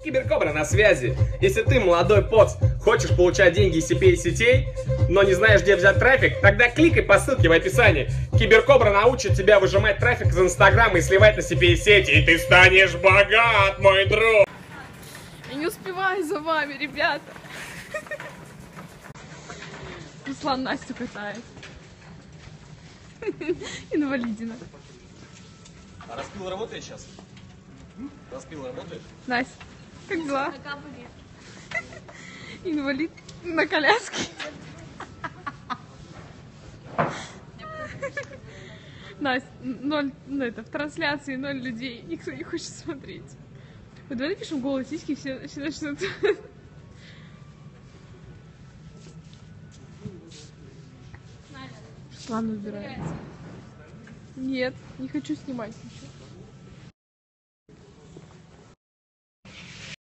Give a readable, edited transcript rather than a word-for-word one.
Киберкобра на связи. Если ты, молодой поц, хочешь получать деньги из CPA-сетей, но не знаешь, где взять трафик, тогда кликай по ссылке в описании. Киберкобра научит тебя выжимать трафик из Инстаграма и сливать на CPA-сети, и ты станешь богат, мой друг! Я не успеваю за вами, ребята. Руслан Настю катает. Инвалидина. А распил работает сейчас? Распил работает? Настя, как дела? Инвалид на коляске. Настя, ноль, в трансляции 0 людей, никто не хочет смотреть. Вот давай напишем голос сиськи, все начнут. Руслан убирается. Нет, не хочу снимать ничего.